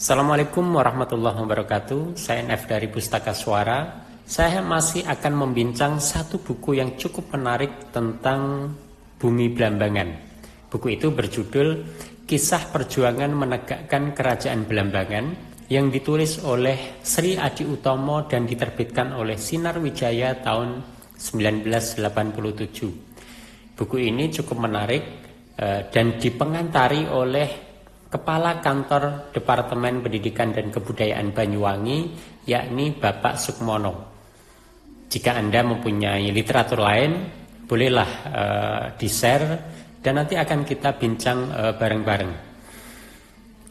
Assalamualaikum warahmatullahi wabarakatuh. Saya NF dari Pustaka Suara. Saya masih akan membincang satu buku yang cukup menarik tentang Bumi Blambangan. Buku itu berjudul Kisah Perjuangan Menegakkan Kerajaan Blambangan yang ditulis oleh Sri Adi Utomo dan diterbitkan oleh Sinar Wijaya tahun 1987. Buku ini cukup menarik dan dipengantari oleh Kepala Kantor Departemen Pendidikan dan Kebudayaan Banyuwangi, yakni Bapak Sukmono. Jika Anda mempunyai literatur lain, bolehlah di-share dan nanti akan kita bincang bareng-bareng.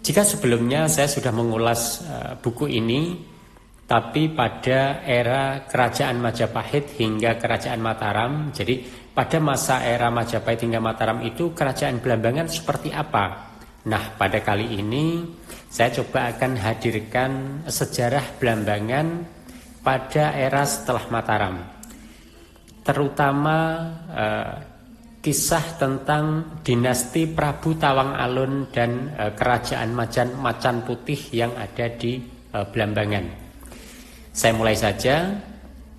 Jika sebelumnya saya sudah mengulas buku ini, tapi pada era Kerajaan Majapahit hingga Kerajaan Mataram, jadi pada masa era Majapahit hingga Mataram itu Kerajaan Blambangan seperti apa? Nah, pada kali ini saya coba akan hadirkan sejarah Blambangan pada era setelah Mataram, terutama kisah tentang dinasti Prabu Tawang Alun dan kerajaan Macan Putih yang ada di Blambangan. Saya mulai saja.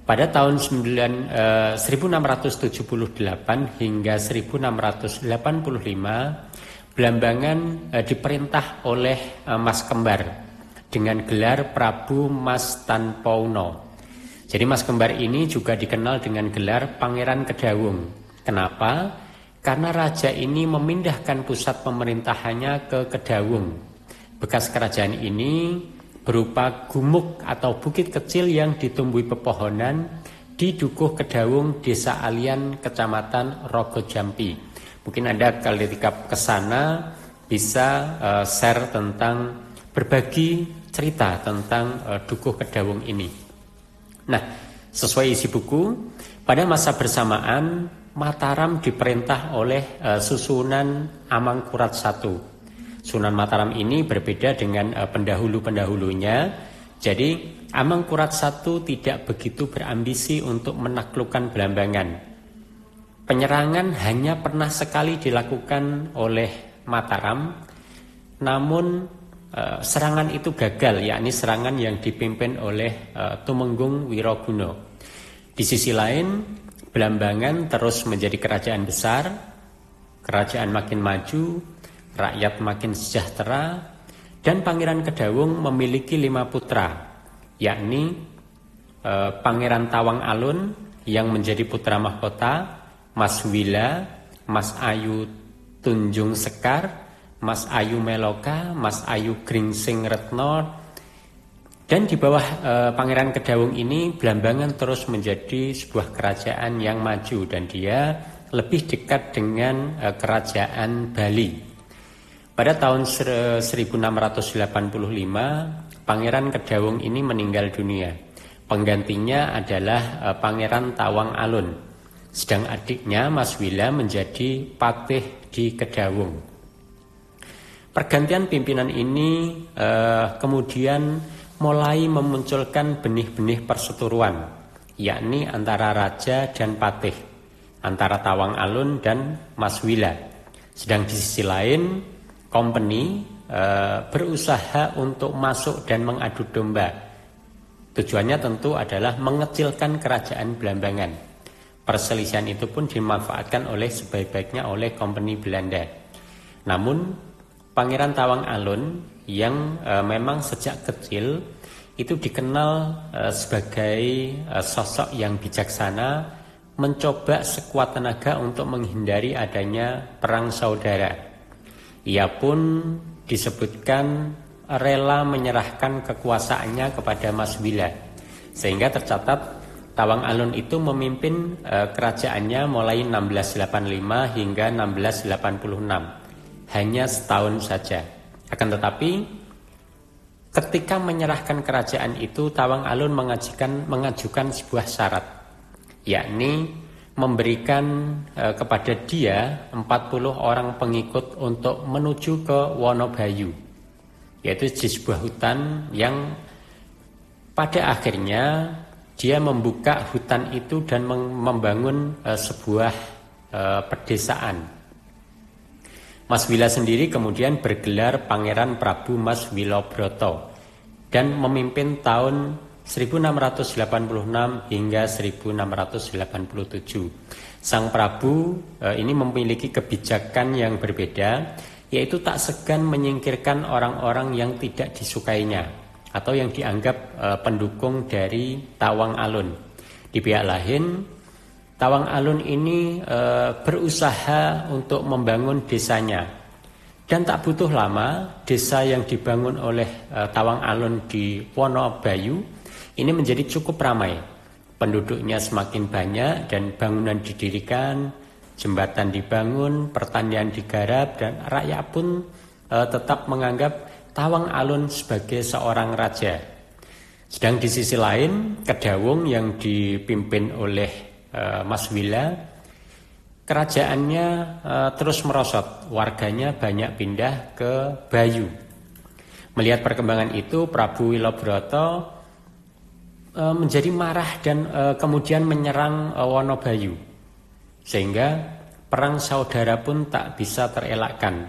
Pada tahun 1678 hingga 1685 Blambangan diperintah oleh Mas Kembar dengan gelar Prabu Mas Tanpauno. Jadi Mas Kembar ini juga dikenal dengan gelar Pangeran Kedawung. Kenapa? Karena raja ini memindahkan pusat pemerintahannya ke Kedawung. Bekas kerajaan ini berupa gumuk atau bukit kecil yang ditumbuhi pepohonan di Dukuh Kedawung, Desa Alian, Kecamatan Rogojampi. Mungkin Anda ketika ke sana bisa share tentang berbagi cerita tentang Dukuh Kedawung ini. Nah, sesuai isi buku, pada masa bersamaan Mataram diperintah oleh Susunan Amangkurat I. Sunan Mataram ini berbeda dengan pendahulu-pendahulunya. Jadi Amangkurat I tidak begitu berambisi untuk menaklukkan Blambangan. Penyerangan hanya pernah sekali dilakukan oleh Mataram, namun serangan itu gagal, yakni serangan yang dipimpin oleh Tumenggung Wiroguna. Di sisi lain, Blambangan terus menjadi kerajaan besar, kerajaan makin maju, rakyat makin sejahtera, dan Pangeran Kedawung memiliki 5 putra, yakni Pangeran Tawang Alun yang menjadi putra mahkota, Mas Wila, Mas Ayu Tunjung Sekar, Mas Ayu Meloka, Mas Ayu Gringsing Retno. Dan di bawah Pangeran Kedawung ini Blambangan terus menjadi sebuah kerajaan yang maju dan dia lebih dekat dengan kerajaan Bali. Pada tahun 1685 Pangeran Kedawung ini meninggal dunia. Penggantinya adalah Pangeran Tawang Alun. Sedang adiknya Mas Wila menjadi patih di Kedawung. Pergantian pimpinan ini kemudian mulai memunculkan benih-benih perseteruan, yakni antara raja dan patih, antara Tawang Alun dan Mas Wila. Sedang di sisi lain, company berusaha untuk masuk dan mengadu domba. Tujuannya tentu adalah mengecilkan kerajaan Blambangan. Perselisihan itu pun dimanfaatkan oleh sebaik-baiknya oleh company Belanda. Namun Pangeran Tawang Alun yang memang sejak kecil itu dikenal sebagai sosok yang bijaksana, mencoba sekuat tenaga untuk menghindari adanya perang saudara. Ia pun disebutkan rela menyerahkan kekuasaannya kepada Mas Wila, sehingga tercatat Tawang Alun itu memimpin kerajaannya mulai 1685 hingga 1686, hanya setahun saja. Akan tetapi ketika menyerahkan kerajaan itu, Tawang Alun mengajukan sebuah syarat, yakni memberikan kepada dia 40 orang pengikut untuk menuju ke Wonobayu, yaitu di sebuah hutan yang pada akhirnya dia membuka hutan itu dan membangun sebuah pedesaan. Mas Wila sendiri kemudian bergelar Pangeran Prabu Mas Wilabhrata dan memimpin tahun 1686 hingga 1687. Sang Prabu ini memiliki kebijakan yang berbeda, yaitu tak segan menyingkirkan orang-orang yang tidak disukainya atau yang dianggap pendukung dari Tawang Alun. Di pihak lain, Tawang Alun ini berusaha untuk membangun desanya. Dan tak butuh lama, desa yang dibangun oleh Tawang Alun di Wonobayu ini menjadi cukup ramai. Penduduknya semakin banyak dan bangunan didirikan, jembatan dibangun, pertanian digarap, dan rakyat pun tetap menganggap Tawang Alun sebagai seorang raja. Sedang di sisi lain, Kedawung yang dipimpin oleh Mas Wila, kerajaannya terus merosot, warganya banyak pindah ke Bayu. Melihat perkembangan itu, Prabu Wilabhrata menjadi marah dan kemudian menyerang Wonobayu, sehingga perang saudara pun tak bisa terelakkan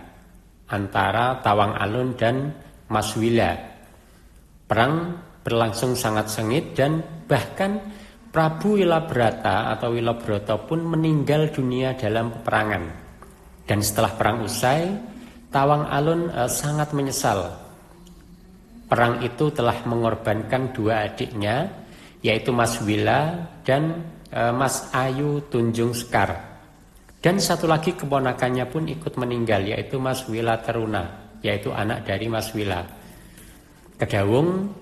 antara Tawang Alun dan Mas Wila. Perang berlangsung sangat sengit dan bahkan Prabu Wilabhrata atau Wilabhrata pun meninggal dunia dalam peperangan. Dan setelah perang usai, Tawang Alun sangat menyesal. Perang itu telah mengorbankan dua adiknya, yaitu Mas Wila dan Mas Ayu Tunjung Sekar. Dan satu lagi keponakannya pun ikut meninggal, yaitu Mas Wila Teruna, yaitu anak dari Mas Wila. Kedawung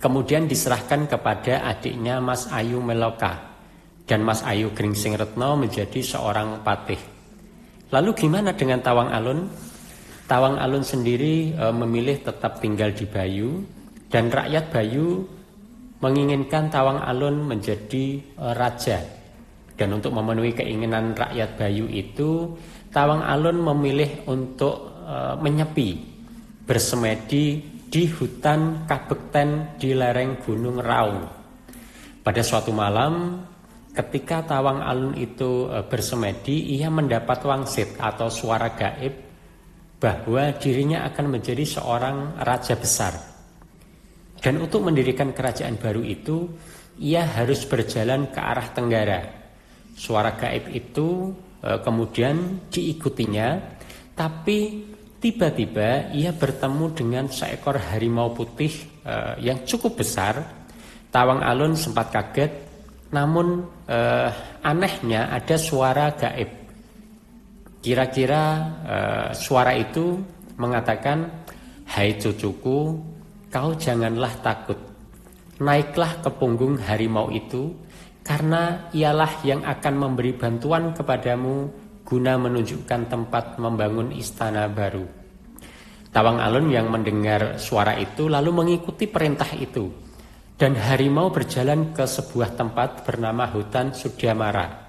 kemudian diserahkan kepada adiknya Mas Ayu Meloka, dan Mas Ayu Gringsing Retno menjadi seorang patih. Lalu gimana dengan Tawang Alun? Tawang Alun sendiri memilih tetap tinggal di Bayu, dan rakyat Bayu menginginkan Tawang Alun menjadi raja. Dan untuk memenuhi keinginan rakyat Bayu itu, Tawang Alun memilih untuk menyepi, bersemedi di hutan Kabekten di lereng Gunung Raung. Pada suatu malam, ketika Tawang Alun itu bersemedi, ia mendapat wangsit atau suara gaib bahwa dirinya akan menjadi seorang raja besar. Dan untuk mendirikan kerajaan baru itu, ia harus berjalan ke arah tenggara. Suara gaib itu kemudian diikutinya, tapi tiba-tiba ia bertemu dengan seekor harimau putih yang cukup besar. Tawang Alun sempat kaget, namun anehnya ada suara gaib. Kira-kira suara itu mengatakan, "Hai cucuku, kau janganlah takut. Naiklah ke punggung harimau itu, karena ialah yang akan memberi bantuan kepadamu guna menunjukkan tempat membangun istana baru." Tawang Alun yang mendengar suara itu lalu mengikuti perintah itu, dan harimau berjalan ke sebuah tempat bernama hutan Sudyamara.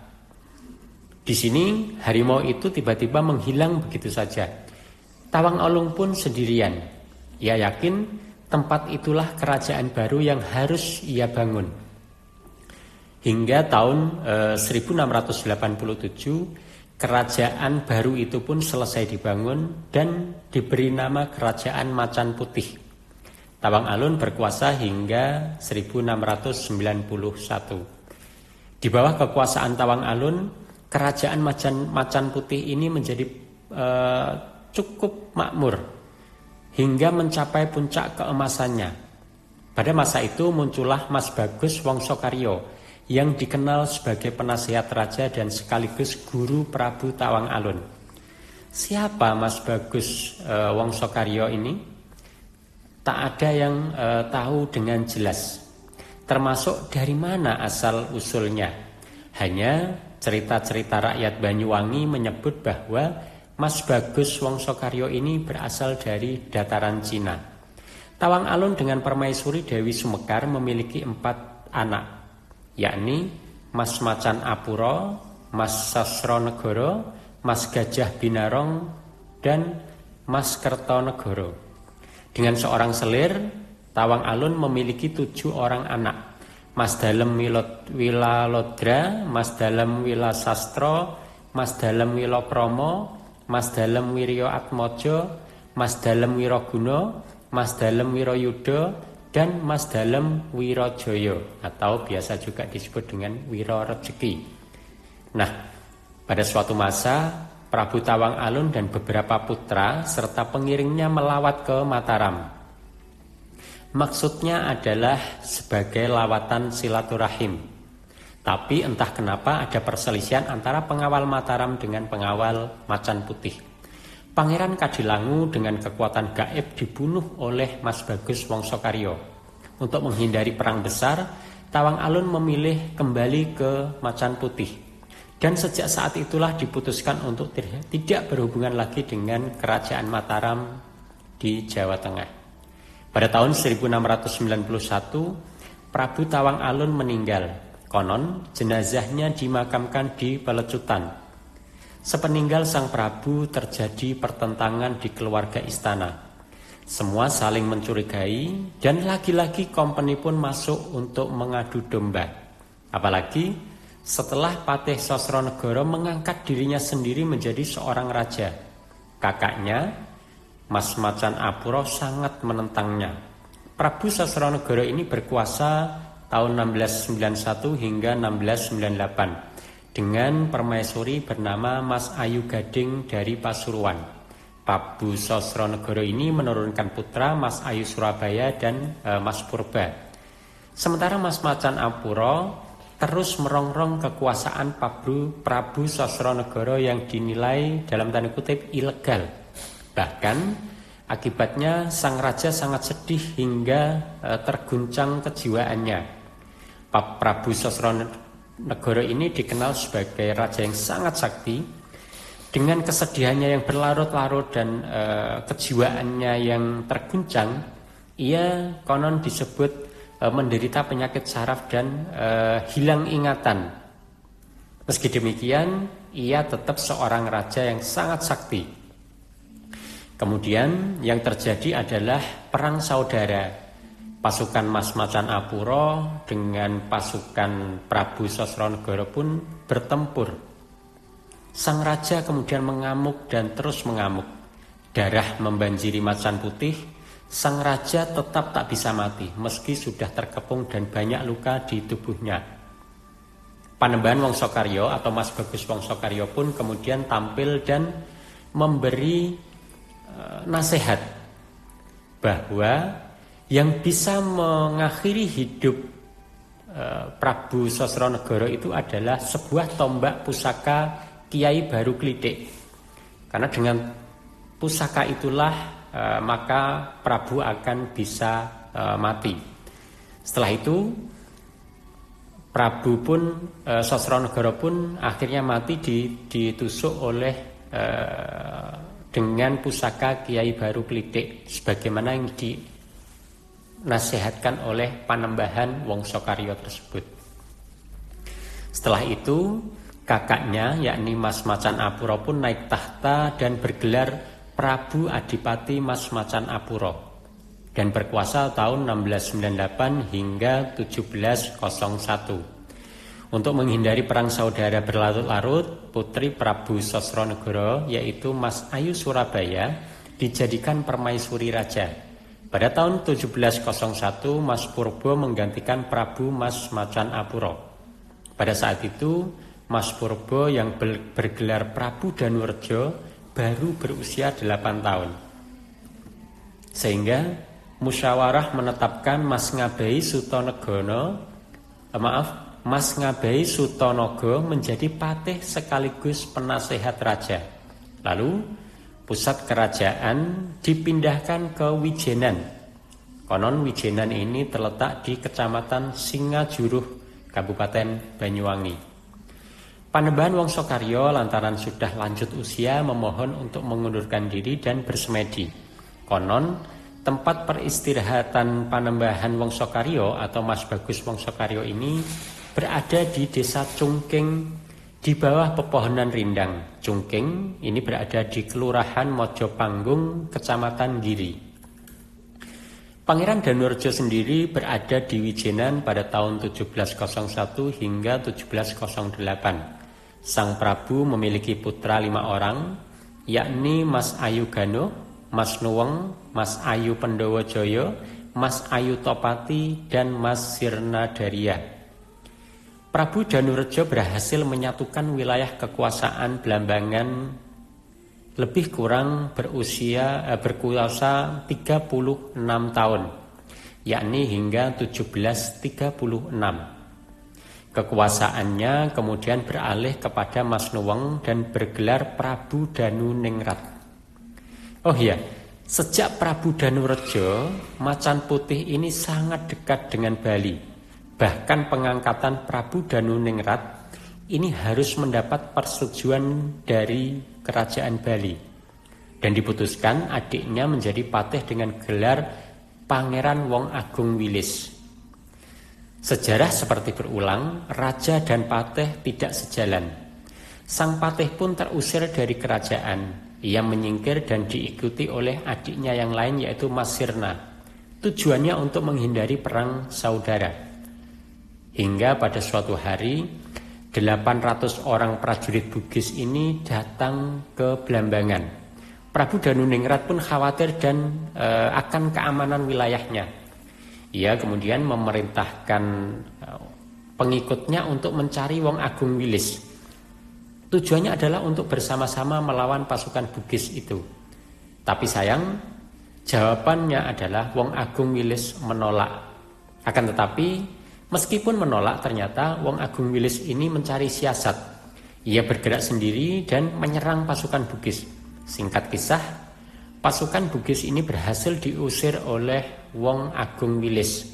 Di sini harimau itu tiba-tiba menghilang begitu saja. Tawang Alun pun sendirian. Ia yakin tempat itulah kerajaan baru yang harus ia bangun. Hingga tahun 1687, kerajaan baru itu pun selesai dibangun dan diberi nama Kerajaan Macan Putih. Tawang Alun berkuasa hingga 1691. Di bawah kekuasaan Tawang Alun, Kerajaan Macan Putih ini menjadi cukup makmur hingga mencapai puncak keemasannya. Pada masa itu muncullah Mas Bagus Wangsakarya yang dikenal sebagai penasihat raja dan sekaligus guru Prabu Tawang Alun. Siapa Mas Bagus Wangsakarya ini? Tak ada yang tahu dengan jelas, termasuk dari mana asal usulnya. Hanya cerita-cerita rakyat Banyuwangi menyebut bahwa Mas Bagus Wangsakarya ini berasal dari dataran Cina. Tawang Alun dengan permaisuri Dewi Sumekar memiliki 4 anak, yakni Mas Macan Apura, Mas Sasronegoro, Mas Gajah Binarong, dan Mas Kertonegoro. Dengan seorang selir, Tawang Alun memiliki 7 orang anak, Mas Dalem Wilalodra, Mas Dalem Wilasastro, Mas Dalem Wilakromo, Mas Dalem Wirya Atmaja, Mas Dalem Wiraguna, Mas Dalem Wirayuda, dan Mas Dalem Wirajaya atau biasa juga disebut dengan Wirarejeki. Nah, pada suatu masa Prabu Tawang Alun dan beberapa putra serta pengiringnya melawat ke Mataram. Maksudnya adalah sebagai lawatan silaturahim. Tapi entah kenapa ada perselisihan antara pengawal Mataram dengan pengawal Macan Putih. Pangeran Kadilangu dengan kekuatan gaib dibunuh oleh Mas Bagus Wangsakarya. Untuk menghindari perang besar, Tawang Alun memilih kembali ke Macan Putih. Dan sejak saat itulah diputuskan untuk tidak berhubungan lagi dengan Kerajaan Mataram di Jawa Tengah. Pada tahun 1691, Prabu Tawang Alun meninggal. Konon jenazahnya dimakamkan di Pelecutan. Sepeninggal sang Prabu terjadi pertentangan di keluarga istana. Semua saling mencurigai dan lagi-lagi kompeni pun masuk untuk mengadu domba. Apalagi setelah Patih Sosronegoro mengangkat dirinya sendiri menjadi seorang raja. Kakaknya, Mas Macan Apura, sangat menentangnya. Prabu Sosronegoro ini berkuasa tahun 1691 hingga 1698 dengan permaisuri bernama Mas Ayu Gading dari Pasuruan. Prabu Sosronegoro ini menurunkan putra Mas Ayu Surabaya dan Mas Purba. Sementara Mas Macan Apura terus merongrong kekuasaan Prabu Sosronegoro yang dinilai dalam tanda kutip ilegal. Bahkan akibatnya sang raja sangat sedih hingga terguncang kejiwaannya. Prabu Sosronegoro ini dikenal sebagai raja yang sangat sakti. Dengan kesedihannya yang berlarut-larut dan kejiwaannya yang terguncang, ia konon disebut menderita penyakit saraf dan hilang ingatan. Meski demikian, ia tetap seorang raja yang sangat sakti. Kemudian yang terjadi adalah perang saudara. Pasukan Mas Macan Apura dengan pasukan Prabu Sosronegoro pun bertempur. Sang raja kemudian mengamuk dan terus mengamuk. Darah membanjiri Macan Putih. Sang raja tetap tak bisa mati meski sudah terkepung dan banyak luka di tubuhnya. Panembahan Wangsakarya atau Mas Bagus Wangsakarya pun kemudian tampil dan memberi nasihat bahwa yang bisa mengakhiri hidup Prabu Sosronegoro itu adalah sebuah tombak pusaka Kiai Baru Klitik. Karena dengan pusaka itulah maka Prabu akan bisa mati. Setelah itu Prabu pun Sosronegoro pun akhirnya mati ditusuk oleh dengan pusaka Kiai Baru Klitik sebagaimana yang dinasihatkan oleh Panembahan Wangsakarya tersebut. Setelah itu kakaknya yakni Mas Macan Apura pun naik tahta dan bergelar Prabu Adipati Mas Macan Apura dan berkuasa tahun 1698 hingga 1701. Untuk menghindari perang saudara berlarut-larut, putri Prabu Sosronegoro yaitu Mas Ayu Surabaya dijadikan permaisuri raja. Pada tahun 1701 Mas Purba menggantikan Prabu Mas Macan Apura. Pada saat itu Mas Purba yang bergelar Prabu Danurejo baru berusia 8 tahun. Sehingga musyawarah menetapkan Mas Ngabehi Sutonogo menjadi patih sekaligus penasehat raja. Lalu pusat kerajaan dipindahkan ke Wijenan. Konon Wijenan ini terletak di Kecamatan Singajuruh, Kabupaten Banyuwangi. Panembahan Wangsakarya lantaran sudah lanjut usia memohon untuk mengundurkan diri dan bersemedi. Konon tempat peristirahatan Panembahan Wangsakarya atau Mas Bagus Wangsakarya ini berada di desa Cungking di bawah pepohonan rindang. Cungking ini berada di Kelurahan Mojopanggung, Kecamatan Giri. Pangeran Danurejo sendiri berada di Wijenan pada tahun 1701 hingga 1708. Sang Prabu memiliki putra 5 orang, yakni Mas Ayu Gano, Mas Nuweng, Mas Ayu Pendowo Joyo, Mas Ayu Topati, dan Mas Sirna Daria. Prabu Danurejo berhasil menyatukan wilayah kekuasaan Blambangan lebih kurang berkuasa 36 tahun, yakni hingga 1736. Kekuasaannya kemudian beralih kepada Mas Nuweng dan bergelar Prabu Danuningrat. Oh iya, sejak Prabu Danurejo, Macan Putih ini sangat dekat dengan Bali. Bahkan pengangkatan Prabu Danuningrat ini harus mendapat persetujuan dari Kerajaan Bali. Dan diputuskan adiknya menjadi patih dengan gelar Pangeran Wong Agung Wilis. Sejarah seperti berulang, raja dan patih tidak sejalan. Sang patih pun terusir dari kerajaan. Ia menyingkir dan diikuti oleh adiknya yang lain yaitu Mas Sirna. Tujuannya untuk menghindari perang saudara. Hingga pada suatu hari 800 orang prajurit Bugis ini datang ke Blambangan. Prabu Danuningrat pun khawatir dan akan keamanan wilayahnya. Ia kemudian memerintahkan pengikutnya untuk mencari Wong Agung Wilis. Tujuannya adalah untuk bersama-sama melawan pasukan Bugis itu. Tapi sayang, jawabannya adalah Wong Agung Wilis menolak. Akan tetapi meskipun menolak, ternyata Wong Agung Wilis ini mencari siasat. Ia bergerak sendiri dan menyerang pasukan Bugis. Singkat kisah, pasukan Bugis ini berhasil diusir oleh Wong Agung Wilis.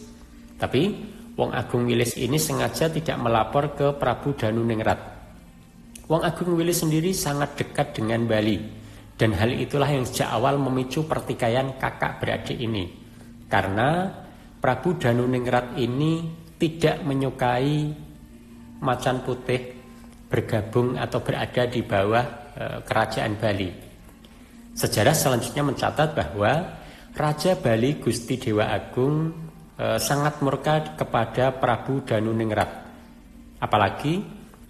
Tapi Wong Agung Wilis ini sengaja tidak melapor ke Prabu Danuningrat. Wong Agung Wilis sendiri sangat dekat dengan Bali. Dan hal itulah yang sejak awal memicu pertikaian kakak beradik ini. Karena Prabu Danuningrat ini tidak menyukai Macan Putih bergabung atau berada di bawah kerajaan Bali. Sejarah selanjutnya mencatat bahwa Raja Bali Gusti Dewa Agung sangat murka kepada Prabu Danuningrat. Apalagi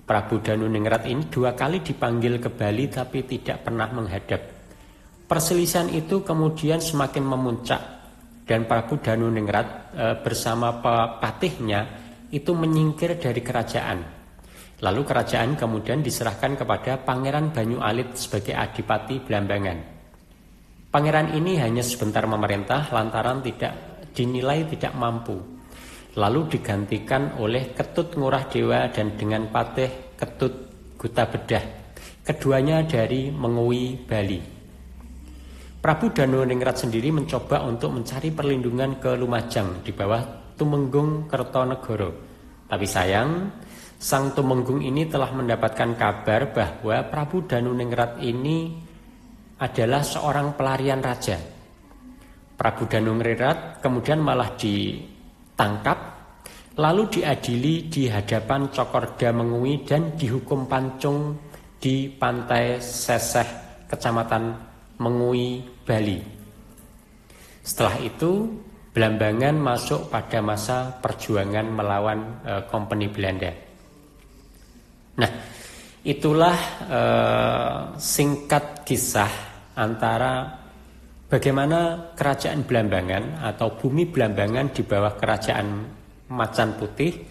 Prabu Danuningrat ini 2 kali dipanggil ke Bali tapi tidak pernah menghadap. Perselisihan itu kemudian semakin memuncak. Dan Prabu Danuningrat bersama patihnya itu menyingkir dari kerajaan. Lalu kerajaan kemudian diserahkan kepada Pangeran Banyu Alit sebagai adipati Blambangan. Pangeran ini hanya sebentar memerintah lantaran dinilai tidak mampu. Lalu digantikan oleh Ketut Ngurah Dewa dan dengan patih Ketut Guta Bedah. Keduanya dari Mengui, Bali. Prabu Danuningrat sendiri mencoba untuk mencari perlindungan ke Lumajang di bawah Tumenggung Kertonegoro. Tapi sayang, sang Tumenggung ini telah mendapatkan kabar bahwa Prabu Danuningrat ini adalah seorang pelarian raja. Prabu Danuningrat kemudian malah ditangkap, lalu diadili di hadapan Cokorda Mengui dan dihukum pancung di Pantai Seseh, Kecamatan Mengui, Bali. Setelah itu, Blambangan masuk pada masa perjuangan melawan Kompeni Belanda. Nah, itulah singkat kisah antara bagaimana kerajaan Blambangan atau bumi Blambangan di bawah kerajaan Macan Putih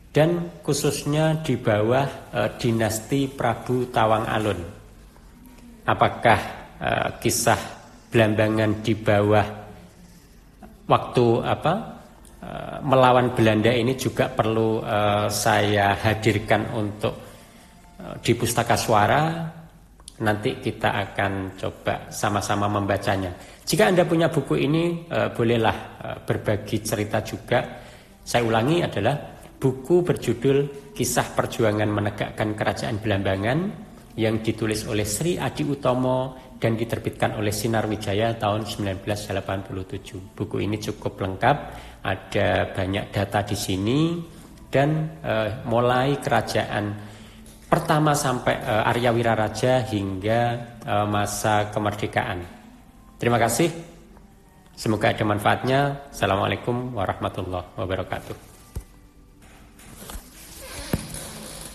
dan khususnya di bawah dinasti Prabu Tawang Alun. Apakah kisah Blambangan di bawah waktu melawan Belanda ini juga perlu saya hadirkan untuk di Pustaka Suara. Nanti kita akan coba sama-sama membacanya. Jika Anda punya buku ini, bolehlah berbagi cerita juga. Saya ulangi, adalah buku berjudul Kisah Perjuangan Menegakkan Kerajaan Blambangan yang ditulis oleh Sri Adi Utomo dan diterbitkan oleh Sinar Wijaya tahun 1987. Buku ini cukup lengkap, ada banyak data di sini dan mulai kerajaan pertama sampai Arya Wiraraja hingga masa kemerdekaan. Terima kasih. Semoga ada manfaatnya. Assalamualaikum warahmatullahi wabarakatuh.